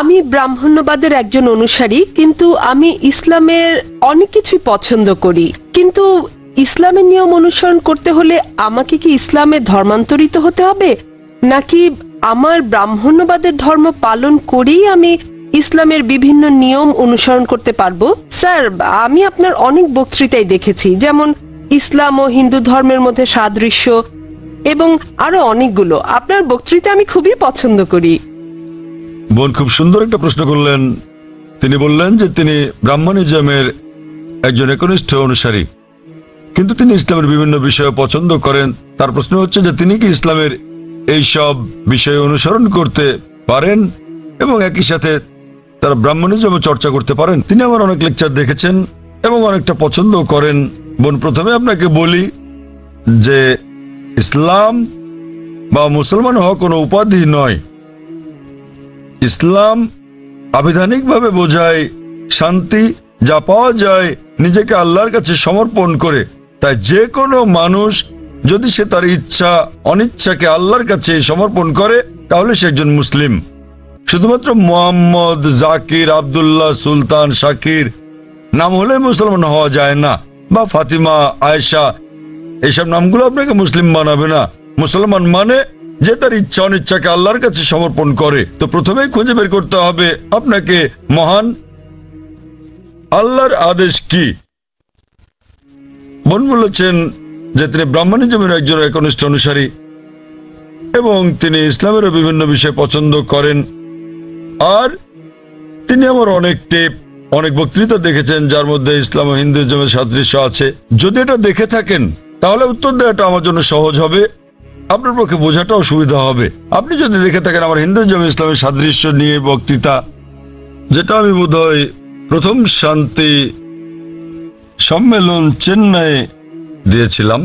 আমি ব্রাহ্মণ্যবাদের একজন অনুসারী, কিন্তু আমি ইসলামের অনেক কিছুই পছন্দ করি। কিন্তু ইসলামের নিয়ম অনুসরণ করতে হলে আমাকে কি ইসলামে ধর্মান্তরিত হতে হবে, নাকি আমার ব্রাহ্মণ্যবাদের ধর্ম পালন করেই আমি ইসলামের বিভিন্ন নিয়ম অনুসরণ করতে পারবো? স্যার, আমি আপনার অনেক বক্তৃতাই দেখেছি, যেমন ইসলাম ও হিন্দু ধর্মের মধ্যে সাদৃশ্য এবং আরো অনেকগুলো। আপনার বক্তৃতা আমি খুবই পছন্দ করি। বোন খুব সুন্দর একটা প্রশ্ন করলেন। তিনি বললেন যে তিনি ব্রাহ্মণিজমের একজন একনিষ্ঠ অনুসারী, কিন্তু তিনি ইসলামের বিভিন্ন বিষয় পছন্দ করেন। তার প্রশ্ন হচ্ছে যে তিনি কি ইসলামের এই সব বিষয় অনুসরণ করতে পারেন এবং একই সাথে তারা ব্রাহ্মণিজমে চর্চা করতে পারেন। তিনি আমার অনেক লেকচার দেখেছেন এবং অনেকটা পছন্দ করেন। বোন, প্রথমে আপনাকে বলি যে ইসলাম বা মুসলমান হওয়া কোনো উপাধি নয়। ইসলাম আবিধানিকভাবে বোঝায় শান্তি, যা পাওয়া যায় নিজেকে আল্লাহর কাছে সমর্পণ করে। তাই যে কোনো মানুষ যদি সে তার ইচ্ছা অনিচ্ছাকে আল্লাহর কাছে সমর্পণ করে তাহলে সে একজন মুসলিম। শুধুমাত্র মোহাম্মদ, জাকির, আব্দুল্লাহ, সুলতান, শাকির নাম হলে মুসলমান হওয়া যায় না, বা ফাতিমা, আয়েশা, এইসব নামগুলো আপনাকে মুসলিম বানাবে না। মুসলমান মানে যে তার ইচ্ছা অনিচ্ছাকে আল্লাহর কাছে সমর্পণ করে। তো প্রথমেই খুঁজে বের করতে হবে আপনাকে মহান আল্লাহর আদেশ কি। বোন বলেছেন যে তিনি ব্রাহ্মণিজমের একজন একনিষ্ঠ অনুসারী এবং তিনি ইসলামেরও বিভিন্ন বিষয় পছন্দ করেন। আর তিনি আমার অনেক বক্তৃতা দেখেছেন যার মধ্যে ইসলাম ও হিন্দুইজমের সাদৃশ্য আছে। যদি এটা দেখে থাকেন তাহলে উত্তর দেওয়াটা আমার জন্য সহজ হবে, আপনার পক্ষে বোঝাটাও সুবিধা হবে। আপনি যদি দেখে থাকেন আমার হিন্দুইজম ইসলামের সাদৃশ্য নিয়ে বক্তৃতা, যেটা আমি বোধহয় প্রথম শান্তি সম্মেলন চেন্নাই দিয়েছিলাম,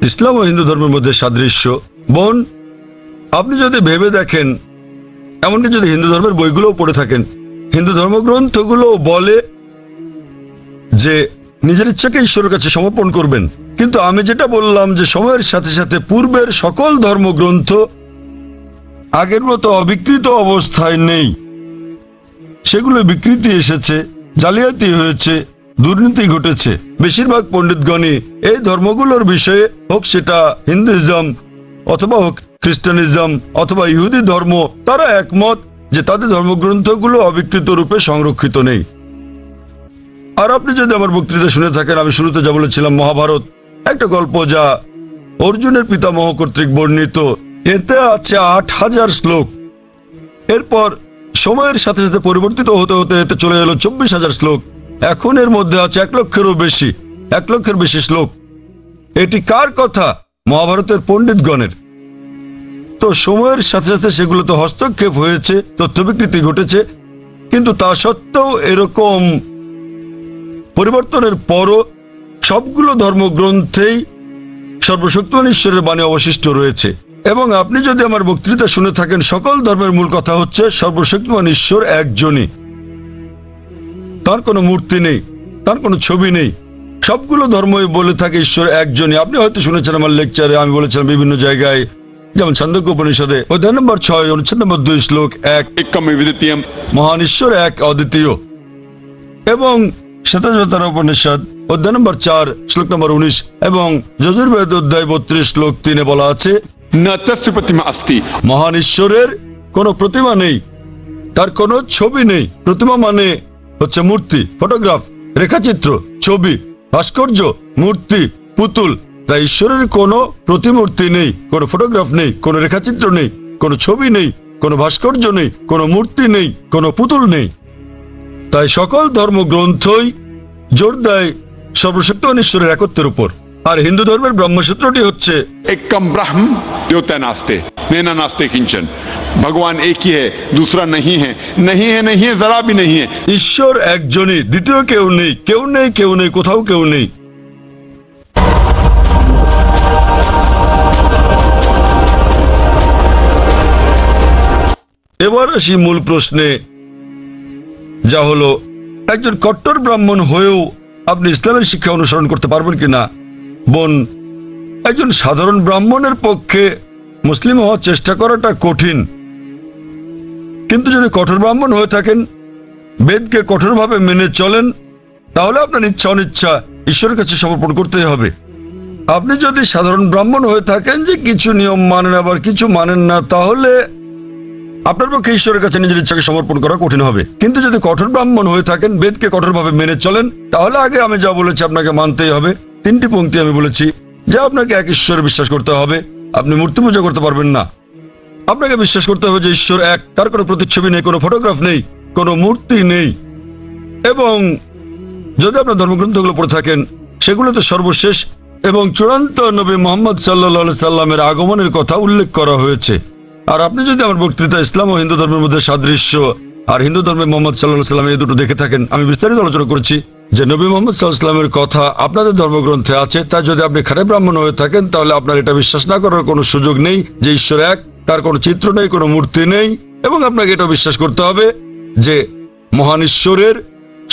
ইসলাম ও হিন্দু ধর্মের মধ্যে সাদৃশ্য। বোন, আপনি যদি ভেবে দেখেন, এমনকি যদি হিন্দু ধর্মের বইগুলোও পড়ে থাকেন, হিন্দু ধর্মগ্রন্থগুলো বলে যে নিজের ইচ্ছাকে ঈশ্বরের কাছে সমর্পণ করবেন। কিন্তু আমি যেটা বললাম যে সময়ের সাথে সাথে পূর্বের সকল ধর্মগ্রন্থ আগের মতো অবিকৃত অবস্থায় নেই। সেগুলো বিকৃতি এসেছে, জালিয়াতি হয়েছে, দুর্নীতি ঘটেছে। বেশিরভাগ পণ্ডিতগণই এই ধর্মগুলোর বিষয়ে, হোক সেটা হিন্দুইজম অথবা হোক খ্রিস্টানিজম অথবা ইহুদি ধর্ম, তারা একমত যে তাদের ধর্মগ্রন্থগুলো অবিকৃত রূপে সংরক্ষিত নেই। আর আপনি যদি আমার বক্তৃতা শুনে থাকেন, আমি শুরুতে যা বলেছিলাম, মহাভারত একটা গল্প যা অর্জুনের পিতামহ কর্তৃক বর্ণিত। এতে আছে ৮,০০০ শ্লোক। এরপর সময়ের সাথে সাথে পরিবর্তিত হতে হতে এতে চলে এলো ২৪,০০০ শ্লোক। এখন এর মধ্যে আছে ১ লক্ষের বেশি শ্লোক। এটি কার কথা? মহাভারতের পণ্ডিতগণের। তো সময়ের সাথে সাথে সেগুলোতে হস্তক্ষেপ হয়েছে, তথ্য বিকৃতি ঘটেছে, কিন্তু তা সত্ত্বেও এরকম পরিবর্তনের পরও সবগুলো ধর্মগ্রন্থেই সর্বশক্তিমান ঈশ্বরের বাণী অবশিষ্ট রয়েছে। এবং আপনি যদি আমার বক্তৃতা শুনে থাকেন, সকল ধর্মের মূল কথা হচ্ছে সর্বশক্তিমান ঈশ্বর একজনই, তার কোনো মূর্তি নেই, তার কোনো ছবি নেই। সবগুলো ধর্মই বলে থাকে ঈশ্বর একজনই। আপনি হয়তো শুনেছেন আমার লেকচারে আমি বলেছিলাম বিভিন্ন জায়গায়, যেমন ছান্দোক্য উপনিষদে অধ্যায় নম্বর ৬ অনুচ্ছেদ নম্বর ২ শ্লোক ১, মহান ঈশ্বর এক, অদ্বিতীয়। এবং শ্বেতাবতার উপনিষদ অধ্যায় নম্বর ৪ শ্লোক নম্বর ১৯ এবং যজুর্বেদ অধ্যায় ৩২ শ্লোক ৩ বলা আছে, মহান ঈশ্বরের কোনো প্রতিমা নেই, তার কোনো ছবি নেই। প্রতিমা মানে হচ্ছে মূর্তি, ফটোগ্রাফ, রেখাচিত্র, ছবি, ভাস্কর্য, মূর্তি, পুতুল। তাই ঈশ্বরের কোনো প্রতিমূর্তি নেই, কোনো ফটোগ্রাফ নেই, কোনো রেখাচিত্র নেই, কোনো ছবি নেই, কোনো ভাস্কর্য নেই, কোনো মূর্তি নেই, কোনো পুতুল নেই। তাই সকল ধর্মগ্রন্থই জোর দেয় সর্বশক্তিমান ঈশ্বরের একত্বের উপর। আর হিন্দু ধর্মের ব্রহ্মসূত্রটি হচ্ছে एकम ब्रह्म द्योतय नास्ते नैना नास्ते किंचन, भगवान एक ही है, दूसरा नहीं है, नहीं है, नहीं है, जरा भी नहीं है। ঈশ্বর একজনই, দ্বিতীয় কেউ নেই, কেউ নেই, কেউ নেই, কোথাও কেউ নেই। এবার আসি মূল প্রশ্নে, যা হলো একজন কট্টর ব্রাহ্মণ হয়েও আপনি ইসলামের শিক্ষা অনুসরণ করতে পারবেন কিনা। বোন, একজন সাধারণ ব্রাহ্মণের পক্ষে মুসলিম হওয়ার চেষ্টা করাটা কঠিন, কিন্তু যদি কঠোর ব্রাহ্মণ হয়ে থাকেন, বেদকে কঠোরভাবে মেনে চলেন, তাহলে আপনার ইচ্ছা অনিচ্ছা ঈশ্বরের কাছে সমর্পণ করতেই হবে। আপনি যদি সাধারণ ব্রাহ্মণ হয়ে থাকেন যে কিছু নিয়ম মানেন আবার কিছু মানেন না, তাহলে আপনার পক্ষে ঈশ্বরের কাছে নিজের ইচ্ছাকে সমর্পণ করা কঠিন হবে। কিন্তু যদি কঠোর ব্রাহ্মণ হয়ে থাকেন, বেদকে কঠোরভাবে মেনে চলেন, তাহলে আগে আমি যা বলেছি আপনাকে মানতেই হবে। 3টি পংক্তি আমি বলেছি যে আপনাকে এক ঈশ্বরে বিশ্বাস করতে হবে, আপনি মূর্তি পূজা করতে পারবেন না। আপনাকে বিশ্বাস করতে হবে যে ঈশ্বর এক, তার কোনো প্রতিচ্ছবি নেই, কোনো ফটোগ্রাফ নেই, কোনো মূর্তি নেই। এবং যদি আপনার ধর্মগ্রন্থগুলো পড়ে থাকেন, সেগুলোতে সর্বশেষ এবং চূড়ান্ত নবী মুহাম্মদ সাল্লাল্লাহু সাল্লামের আগমনের কথা উল্লেখ করা হয়েছে। আর আপনি যদি আমার বক্তৃতা ইসলাম ও হিন্দু ধর্মের মধ্যে সাদৃশ্য আর হিন্দু ধর্মে মোহাম্মদ সাল্লাল্লাহু সাল্লাম এই দুটো দেখে থাকেন, আমি বিস্তারিত আলোচনা করেছি যে নবী মুহাম্মদ সাল্লাল্লাহু সাল্লামের কথা আপনাদের ধর্মগ্রন্থে আছে। তাই যদি আপনি খারাপ ব্রাহ্মণ হয়ে থাকেন, তাহলে আপনার এটা বিশ্বাস না করার কোনো সুযোগ নেই যে ঈশ্বর এক, তার কোনো চিত্র নেই, কোনো মূর্তি নেই। এবং আপনাকে এটা বিশ্বাস করতে হবে যে মহান ঈশ্বরের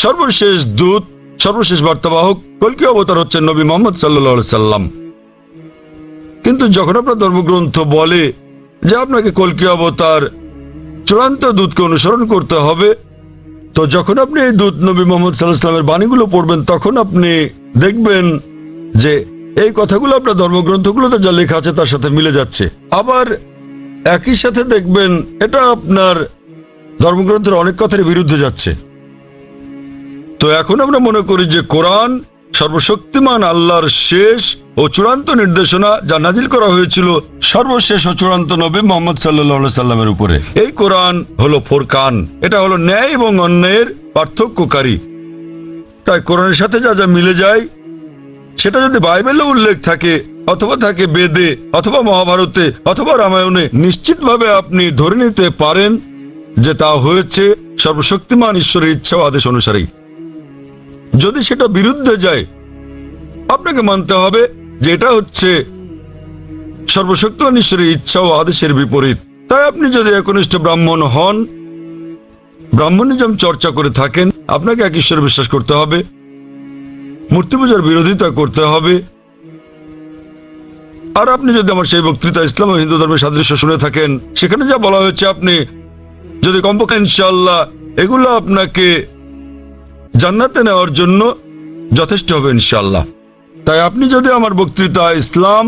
সর্বশেষ দূত, সর্বশেষ বার্তাবাহক কল্কি অবতার হচ্ছেন নবী মুহাম্মদ সাল্লাল্লাহু সাল্লাম। কিন্তু যখন আপনার ধর্মগ্রন্থ বলে যে আপনাকে কল্কি অবতার চূড়ান্ত দূতকে অনুসরণ করতে হবে, তো যখন আপনি এই দূত নবী মুহাম্মদ সাল্লাল্লাহু আলাইহি ওয়াসাল্লামের বাণীগুলো পড়বেন, তখন আপনি দেখবেন যে এই কথাগুলো আপনার ধর্মগ্রন্থগুলোতে যা লেখা আছে তার সাথে মিলে যাচ্ছে। আবার একই সাথে দেখবেন এটা আপনার ধর্মগ্রন্থের অনেক কথার বিরুদ্ধে যাচ্ছে। তো এখন আমরা মনে করি যে কোরআন সর্বশক্তিমান আল্লাহর শেষ ও চূড়ান্ত নির্দেশনা, যা নাজিল করা হয়েছিল সর্বশেষ ও চূড়ান্ত নবী মুহাম্মদ সাল্লাল্লাহু আলাইহি সাল্লামের উপরে। এই কোরআন হলো ফুরকান, এটা হলো ন্যায় এবং অন্যায়ের পার্থক্যকারী। তাই কোরআনের সাথে যা যা মিলে যায়, সেটা যদি বাইবেলে উল্লেখ থাকে অথবা থাকে বেদে অথবা মহাভারতে অথবা রামায়ণে, নিশ্চিতভাবে আপনি ধরে নিতে পারেন যে তা হয়েছে সর্বশক্তিমান ঈশ্বরের ইচ্ছা ও আদেশ অনুসারেই। যদি সেটা বিরুদ্ধে যায়, আপনাকে মানতে হবে যে এটা হচ্ছে সর্বশক্তিমান ঈশ্বরের ইচ্ছা ও আদেশের বিপরীত। তাই আপনি যদি একনিষ্ঠ ব্রাহ্মণ হন, ব্রাহ্মণিজম চর্চা করে থাকেন, আপনাকে এক ঈশ্বরে বিশ্বাস করতে হবে, মূর্তি পূজার বিরোধিতা করতে হবে। আর আপনি যদি আমার সেই বক্তৃতা ইসলাম ও হিন্দু ধর্মের সাদৃশ্য শুনে থাকেন, সেখানে যা বলা হয়েছে আপনি যদি কমপক্ষে ইনশাআল্লাহ এগুলো আপনাকে জান্নাতে নেওয়ার জন্য যথেষ্ট হবে ইনশাআল্লাহ। তাই আপনি যদি আমার বক্তৃতা ইসলাম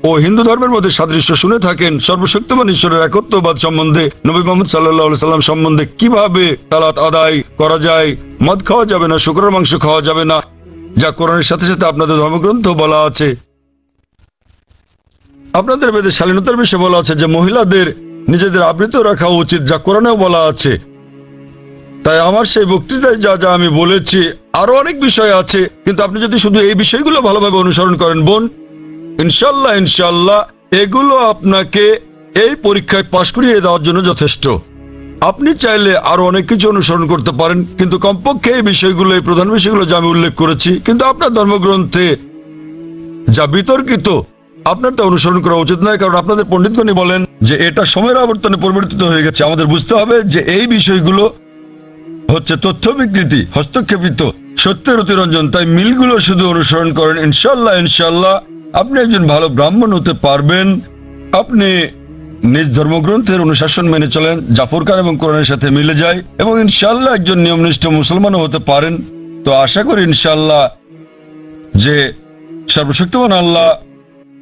ও হিন্দু ধর্মের মধ্যে সাদৃশ্য শুনে থাকেন, সর্বশক্তিমান ঈশ্বরের একত্ববাদ সম্বন্ধে, নবী মুহাম্মদ সাল্লাল্লাহু আলাইহি সাল্লাম সম্বন্ধে, কিভাবে সালাত আদায় করা যায়, মদ খাওয়া যাবে না, শুকরের মাংস খাওয়া যাবে না, যা কোরআনের সাথে সাথে আপনাদের ধর্মগ্রন্থ বলা আছে, আপনাদের বেদে শালীনতার বিষয়ে বলা আছে যে মহিলাদের নিজেদের আবৃত রাখা উচিত, যা কোরআনেও বলা আছে। তাই আমার সেই বক্তৃতায় যা যা আমি বলেছি, আরো অনেক বিষয় আছে, কিন্তু আপনি যদি শুধু এই বিষয়গুলো ভালোভাবে অনুসরণ করেন বোন, ইনশাল্লাহ ইনশাল্লাহ এগুলো আপনাকে এই পরীক্ষায় পাশ করিয়ে দেওয়ার জন্য যথেষ্ট। আপনি চাইলে আরো অনেক কিছু অনুসরণ করতে পারেন, কিন্তু কমপক্ষে এই বিষয়গুলো, এই প্রধান বিষয়গুলো যা আমি উল্লেখ করেছি, কিন্তু আপনার ধর্মগ্রন্থে যা বিতর্কিত, আপনার তা অনুসরণ করা উচিত নয়। কারণ আপনাদের পণ্ডিতগণই বলেন যে এটা সময়ের আবর্তনে পরিবর্তিত হয়ে গেছে। আমাদের বুঝতে হবে যে এই বিষয়গুলো হচ্ছে তথ্য বিকৃতি, হস্তক্ষেপিত, সত্যের অতিরঞ্জন। তাই মিলগুলো শুধু অনুসরণ করেন, ইনশাল্লাহ ইনশাল্লাহ আপনি একজন ভালো ব্রাহ্মণ হতে পারবেন। আপনি নিজ ধর্মগ্রন্থের অনুশাসন মেনে চলেন, যা ফুরকান এবং কোরআনের সাথে মিলে যায়, এবং ইনশাল্লাহ একজন নিয়মনিষ্ঠ মুসলমানও হতে পারেন। তো আশা করি ইনশাল্লাহ যে সর্বশক্তিমান আল্লাহ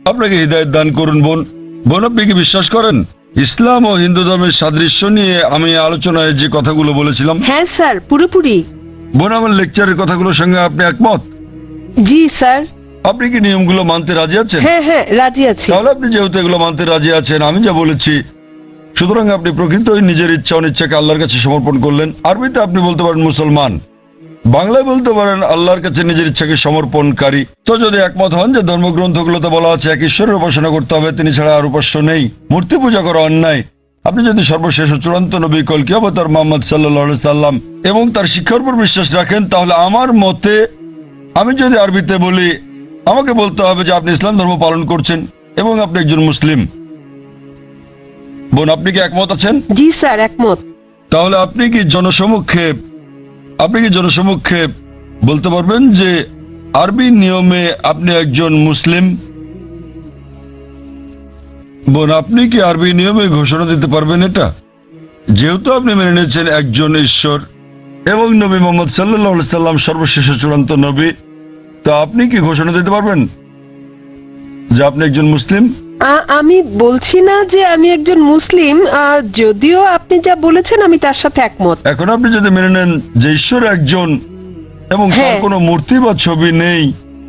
আপনাকে হৃদায়ত দান করুন। বোন বোন আপনি কি বিশ্বাস করেন ইসলাম ও হিন্দু ধর্মের সাদৃশ্য নিয়ে আমি আলোচনায় যে কথাগুলো বলেছিলাম? হ্যাঁ স্যার, পুরোপুরি। বোন আমার লেকচারের কথাগুলোর সঙ্গে আপনি একমত? জি স্যার। আপনি কি নিয়মগুলো মানতে রাজি আছেন? হ্যাঁ হ্যাঁ, রাজি আছি। তাহলে আপনি যেহেতু এগুলো মানতে রাজি আছেন, আমি যা বলেছি, সুতরাং আপনি প্রকৃতই নিজের ইচ্ছা অনিচ্ছাকে আল্লাহর কাছে সমর্পণ করলেন। আরবিতে আপনি বলতে পারেন মুসলমান, বাংলায় বলতে পারেন আল্লাহর কাছে নিজের ইচ্ছাকে সমর্পণকারী। তো যদি একমত হন যে ধর্মগ্রন্থগুলোতে বলা আছে এক ঈশ্বরের উপাসনা করতে হবে, তিনি ছাড়া আর উপাস্য নেই, মূর্তি পূজা করা অন্যায়, আপনি যদি সর্বশেষ ও চূড়ান্ত নবী কল্কি অবতার মুহাম্মদ সাল্লাল্লাহু আলাইহি সাল্লাম এবং তার শিক্ষার উপর বিশ্বাস রাখেন, তাহলে আমার মতে, আমি যদি আরবিতে বলি, আমাকে বলতে হবে যে আপনি ইসলাম ধর্ম পালন করছেন এবং আপনি একজন মুসলিম। বোন আপনি কি একমত আছেন? জি স্যার, একমত। তাহলে আপনি কি জনসমক্ষে বলতে পারবেন যে আরবি নিয়মে আপনি একজন মুসলিম? বোন আপনি কি আরবি নিয়মে ঘোষণা দিতে পারবেন এটা যেহেতু আপনি মেনে নিয়েছেন একজন ঈশ্বর এবং নবী মোহাম্মদ সাল্লাল্লাহু আলাইহি সাল্লাম সর্বশেষ চূড়ান্ত নবী, তো আপনি কি ঘোষণা দিতে পারবেন যে আপনি একজন মুসলিম? আমি বলছি না যে আমি একজন মুসলিম, যদিও আপনি যা বলেছেন আমি তার সাথে একমত। এখন আপনি যদি মেনে নেন যে ঈশ্বর একজন এবং তার হ্যাঁ। কোনো মূর্তি বা ছবি নেই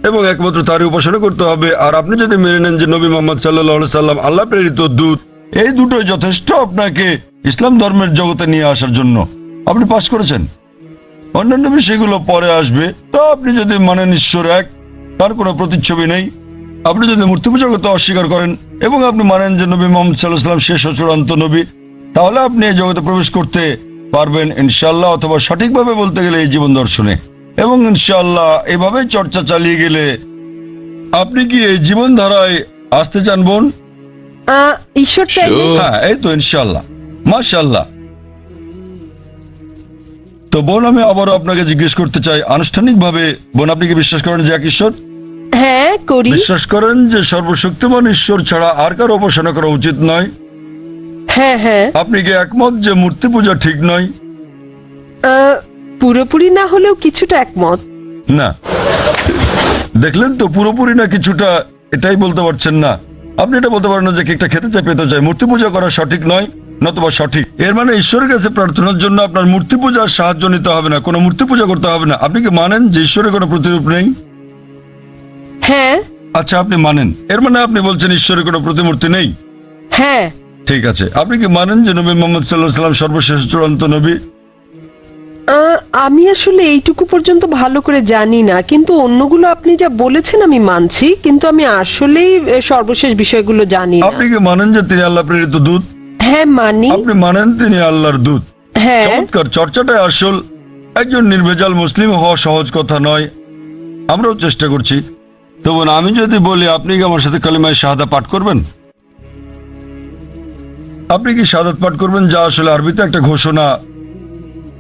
এবং একমাত্র তারই উপাসনা করতে হবে, আর আপনি যদি মেনে নেন যে নবী মোহাম্মদ সাল্লাল্লাহু আলাইহি সাল্লাম আল্লাহ প্রেরিত দূত, এই দুটোই যথেষ্ট আপনাকে ইসলাম ধর্মের জগতে নিয়ে আসার জন্য, আপনি পাস করেছেন। অন্যান্য বিষয়গুলো পরে আসবে। তো আপনি যদি মানেন ঈশ্বর এক, তার কোনো প্রতিচ্ছবি নেই, আপনি যদি মূর্তি পূজা করতে অস্বীকার করেন এবং আপনি মানেন যে নবী মোহাম্মদ সাল্লাল্লাহু আলাইহি সাল্লাম শেষ ও চূড়ান্ত নবী, তাহলে আপনি এই জগতে প্রবেশ করতে পারবেন ইনশাআল্লাহ, অথবা সঠিকভাবে বলতে গেলে এই জীবন দর্শনে। এবং ইনশাআল্লাহ এভাবে চর্চা চালিয়ে গেলে আপনি কি এই জীবনধারায় আসতে চান বোন? ঈশ্বর চাইলে হ্যাঁ, এই তো ইনশাআল্লাহ, মাশাআল্লাহ। তো বোন, আমি আবারও আপনাকে জিজ্ঞেস করতে চাই আনুষ্ঠানিকভাবে, বোন আপনি কি বিশ্বাস করেন যে এক ঈশ্বর? হ্যাঁ করি। বিশ্বাস করেন যে সর্বশক্তিমান ঈশ্বর ছাড়া আর কারো উপাসনা করা উচিত নয়? হ্যাঁ হ্যাঁ। আপনি কি একমত যে মূর্তি পূজা ঠিক নয়? পুরোপুরি না হলেও কিছুটা একমত। না, দেখলেন তো, পুরোপুরি না কিছুটা, এটাই বলতে পারছেন না। আপনি এটা বলতে পারেন না যে কেকটা খেতে চাই পেতে চাই, মূর্তি পূজা করা সঠিক নয় নতুবা সঠিক। এর মানে ঈশ্বরের কাছে প্রার্থনার জন্য আপনার মূর্তি পূজার সাহায্য নিতে হবে না, কোনো মূর্তি পূজা করতে হবে না। আপনি কি মানেন যে ঈশ্বরের কোনো প্রতিরূপ নেই? হ্যাঁ। আচ্ছা, আপনি মানেন, এর মানে আপনি বলছেন ঈশ্বরের কোনো প্রতিমূর্তি নেই? হ্যাঁ। ঠিক আছে। আপনি কি মানেন যে নবী মোহাম্মদ সাল্লাল্লাহু আলাইহি সাল্লাম সর্বশেষ চূড়ান্ত নবী? আমি আসলে এইটুকু পর্যন্ত ভালো করে জানি না, কিন্তু অন্যগুলো আপনি যা বলেছেন আমি মানছি, কিন্তু আমি আসলেই সর্বশেষ বিষয়গুলো জানি না। আপনি কি মানেন যে তিনি আল্লাহ প্রেরিত দূত? হ্যাঁ মানি। আপনি মানেন তিনি আল্লাহর দূত? হ্যাঁ। চমৎকার, চর্চাটাই আসল। একজন নির্ভেজাল মুসলিম হওয়া সহজ কথা নয়, আমরাও চেষ্টা করছি। তো বোন, আমি যদি বলি আপনি কি আমার সাথে কালিমায়ে শাহাদা পাঠ করবেন? আপনি কি শাহাদাত পাঠ করবেন, যা আসলে আরবিতে একটা ঘোষণা,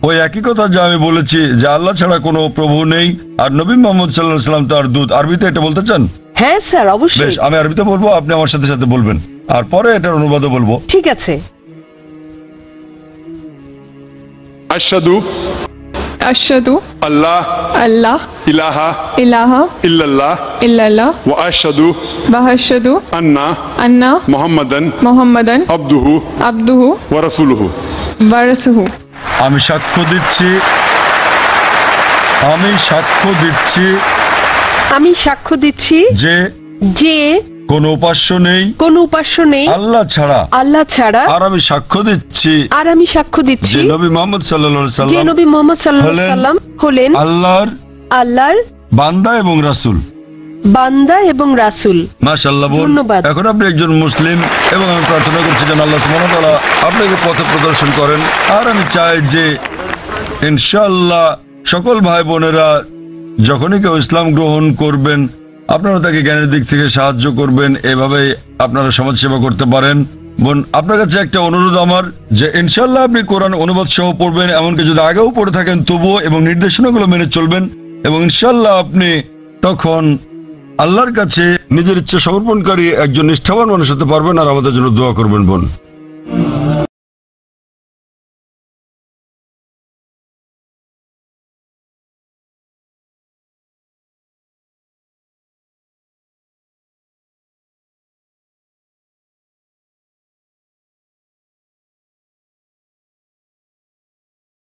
ওই একই কথা যা আমি বলেছি যে আল্লাহ ছাড়া কোনো প্রভু নেই আর নবী মুহাম্মদ সাল্লাল্লাহু আলাইহি সাল্লাম তার দূত। আরবিতে এটা বলতে চান? হ্যাঁ স্যার, বেশ, অবশ্যই। আমি আরবিতে বলবো, আপনি আমার সাথে সাথে বলবেন, আর পরে এটার অনুবাদও বলবো। ঠিক আছে। अशहदु अशहदु अल्लाह अल्लाह इलाहा इलाहा इल्लल्लाह इल्लल्लाह व अशहदु व अशहदु अन्ना अन्ना मुहम्मदन मुहम्मदन अब्दुहु अब्दुहु व रसूलुहु। व रसूलुहु। আমি সাক্ষ্য দিচ্ছি, আমি সাক্ষ্য দিচ্ছি আমি সাক্ষ্য দিচ্ছি যে যে কোনো উপাস্য নেই কোনো উপাস্য নেই আল্লাহ ছাড়া, আল্লাহ ছাড়া, আর আমি সাক্ষ্য দিচ্ছি আর আমি সাক্ষ্য দিচ্ছি যে নবী মুহাম্মদ সাল্লাল্লাহু আলাইহি যে সাল্লাম নবী মুহাম্মদ সাল্লাল্লাহু আলাইহি সাল্লাম হলেন আল্লাহর বান্দা এবং রাসূল। বান্দা এবং রাসূল। মাশাআল্লাহ বোন, ধন্যবাদ। এখন আপনি একজন মুসলিম এবং আমি প্রার্থনা করছি যেন আল্লাহ সুবহানাহু ওয়া তাআলা আপনাকে পথ প্রদর্শন করেন। আর আমি চাই যে ইনশাআল্লাহ সকল ভাই বোনেরা যখনই কেউ ইসলাম গ্রহণ করবেন, আপনারা তাকে জ্ঞানের দিক থেকে সাহায্য করবেন, এভাবেই আপনারা সমাজ সেবা করতে পারেন। বোন, আপনার কাছে একটা অনুরোধ আমার, যে ইনশাআল্লাহ আপনি কোরআন অনুবাদ সহ পড়বেন, এমনকি যদি আগেও পড়ে থাকেন তবুও, এবং নির্দেশনাগুলো মেনে চলবেন, এবং ইনশাআল্লাহ আপনি তখন আল্লাহর কাছে নিজের ইচ্ছা সমর্পণকারী একজন নিষ্ঠাবান মানুষ হতে পারবেন। আর আমাদের জন্য দোয়া করবেন বোন।